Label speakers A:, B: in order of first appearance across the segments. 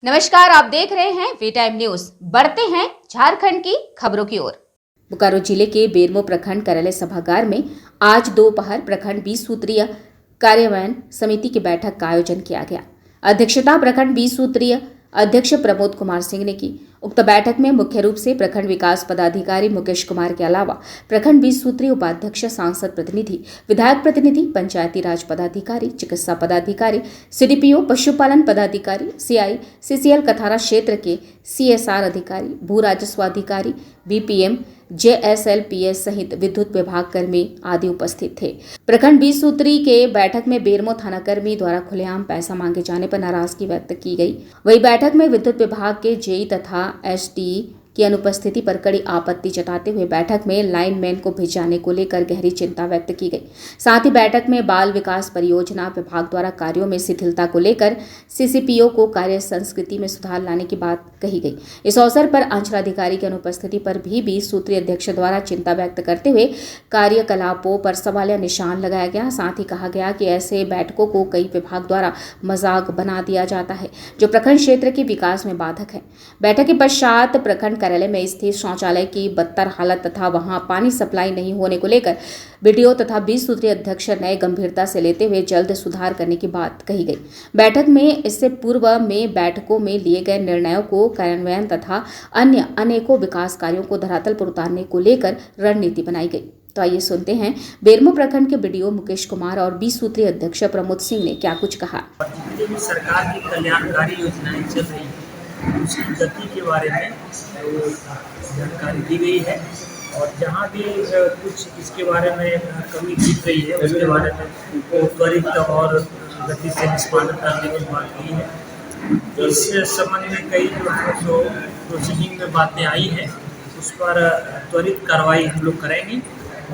A: नमस्कार, आप देख रहे हैं वी टाइम न्यूज। बढ़ते हैं झारखंड की खबरों की ओर। बोकारो जिले के बेरमो प्रखंड कार्यालय सभागार में आज दोपहर प्रखंड 20 सूत्रीय कार्यान्वयन समिति की बैठक का आयोजन किया गया। अध्यक्षता प्रखंड 20 सूत्रीय अध्यक्ष प्रमोद कुमार सिंह ने की। उक्त बैठक में मुख्य रूप से प्रखंड विकास पदाधिकारी मुकेश कुमार के अलावा प्रखंड 20 सूत्रीय उपाध्यक्ष, सांसद प्रतिनिधि, विधायक प्रतिनिधि, पंचायती राज पदाधिकारी, चिकित्सा पदाधिकारी, सीडीपीओ, पशुपालन पदाधिकारी, सीआई, सीसीएल कथारा क्षेत्र के सीएसआर अधिकारी, भू राजस्व अधिकारी, बीपीएम, जेएसएलपीएस सहित विद्युत विभाग कर्मी आदि उपस्थित थे। प्रखंड 20 सूत्री के बैठक में बेरमो थाना कर्मी द्वारा खुलेआम पैसा मांगे जाने पर नाराजगी व्यक्त की गई। वही बैठक में विद्युत विभाग के जेई तथा एसडी की अनुपस्थिति पर कड़ी आपत्ति जताते हुए बैठक में लाइनमैन को भिजाने को लेकर गहरी चिंता व्यक्त की गई। साथ ही बैठक में बाल विकास परियोजना विभाग द्वारा कार्यों में शिथिलता को लेकर सीसीपीओ को कार्य संस्कृति में सुधार लाने की बात कही गई। इस अवसर पर अंचलाधिकारी की अनुपस्थिति पर भी 20 सूत्रीय अध्यक्ष द्वारा चिंता व्यक्त करते हुए कार्यकलापों पर सवालिया निशान लगाया गया। साथ ही कहा गया कि ऐसे बैठकों को कई विभाग द्वारा मजाक बना दिया जाता है, जो प्रखंड क्षेत्र के विकास में बाधक है। बैठक के पश्चात प्रखंड कार्यालय में स्थित शौचालय की बदतर हालत तथा वहां पानी सप्लाई नहीं होने को लेकर बीडीओ तथा 20 सूत्रीय अध्यक्ष ने गंभीरता से लेते हुए जल्द सुधार करने की बात कही गई। बैठक में इससे पूर्व में बैठकों में लिए गए निर्णयों को कार्यान्वयन तथा अन्य अनेकों विकास कार्यों को धरातल पर उतारने को लेकर रणनीति बनाई गई। तो आइए सुनते हैं बेरमो प्रखंड के बीडीओ मुकेश कुमार और 20 सूत्रीय अध्यक्ष प्रमोद सिंह ने क्या कुछ कहा।
B: सरकार की कल्याणकारी योजनाएं चल रही है, उसकी गति के बारे में जानकारी दी गई है और जहाँ भी कुछ इसके बारे में कमी दिख रही है उसके बारे में त्वरित और गति से निष्पादन करने की बात की है। इस संबंध में कई जो प्रोसीडिंग में बातें आई हैं उस पर त्वरित कार्रवाई हम लोग करेंगे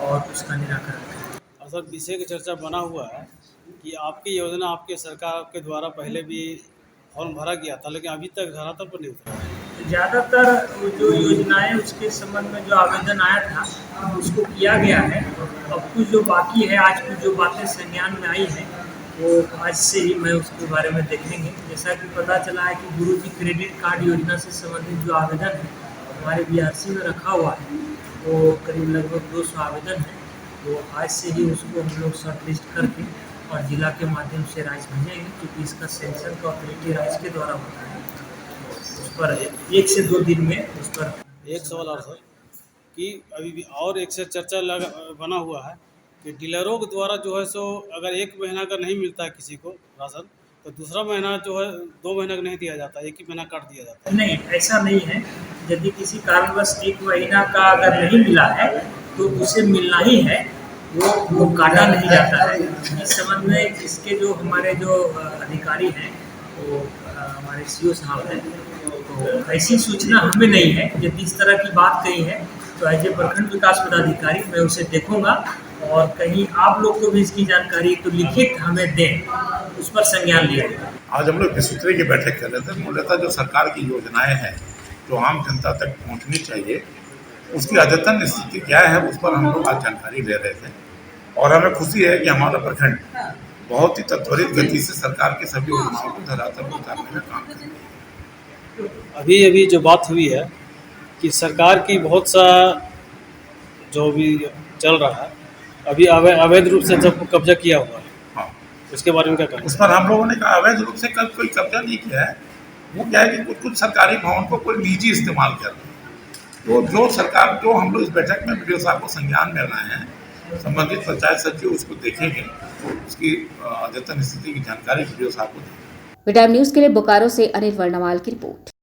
B: और उसका निराकरण करेंगे।
C: सर, विषय की चर्चा बना हुआ है कि आपकी योजना आपके सरकार के द्वारा पहले भी फॉर्म भरा गया था, लेकिन अभी तक धरातल पर नहीं उतरा।
B: ज़्यादातर जो योजनाएं उसके संबंध में जो आवेदन आया था उसको किया गया है। अब कुछ जो बाकी है, आज कुछ जो बातें संज्ञान में आई हैं वो आज से ही मैं उसके बारे में देखेंगे। जैसा कि पता चला है कि गुरुजी क्रेडिट कार्ड योजना से संबंधित जो आवेदन है हमारे बीआरसी में रखा हुआ है, वो करीब लगभग 200 आवेदन है। तो आज से ही उसको हम लोग शॉर्ट लिस्ट करके और जिला के माध्यम से राइस भेजेंगे, क्योंकि इसका सेंसन का ऑथोरिटी राइस के द्वारा होता है। उस पर 1 से 2 दिन में उस पर
C: एक सवाल और सर कि अभी भी और एक से चर्चा बना हुआ है कि डीलरों के द्वारा जो है सो अगर 1 महीना का नहीं मिलता है किसी को राशन, तो दूसरा महीना जो है 2 महीना का नहीं दिया जाता, 1 ही महीना काट दिया जाता है।
B: नहीं, ऐसा नहीं है। यदि किसी कारणवश 1 महीना का अगर नहीं मिला है तो उसे मिलना ही है, वो काटा नहीं जाता है। इस संबंध में इसके जो हमारे जो अधिकारी हैं वो हमारे सीओ साहब हैं, तो ऐसी सूचना हमें नहीं है। यदि इस तरह की बात कही है तो एज ए प्रखंड विकास पदाधिकारी मैं उसे देखूंगा और कहीं आप लोग को भी इसकी जानकारी तो लिखित हमें दें, उस पर संज्ञान लिया जाए।
D: आज हम लोग सूत्री की बैठक कर रहे थे। मूलतः जो सरकार की योजनाएं हैं जो आम जनता तक पहुंचनी चाहिए उसकी अद्यतन स्थिति क्या है उस पर हम लोग आज जानकारी ले रहे थे और हमें खुशी है कि हमारा प्रखंड बहुत ही त्वरित गति से सरकार की सभी योजनाओं को धरातल पर उतारने में काम कर रही है।
C: अभी जो बात हुई है कि सरकार की बहुत सा जो भी चल रहा है अभी अवैध रूप से जब कब्जा किया हुआ है,
D: हाँ,
C: उसके बारे में क्या कहें?
D: उस पर हम लोगों ने कहा अवैध रूप से कल कोई कब्जा नहीं किया है। वो क्या है कि कुछ सरकारी भवन को कोई निजी इस्तेमाल कर रहे हैं। तो जो सरकार जो हम लोग इस बैठक में बीडीओ साहब को संज्ञान में लाए हैं, संबंधित पंचायत सचिव उसको देखेंगे, उसकी अद्यतन स्थिति की जानकारी बीडीओ साहब को देंगे।
A: वी टाइम न्यूज के लिए बोकारो से अनिल वर्णवाल की रिपोर्ट।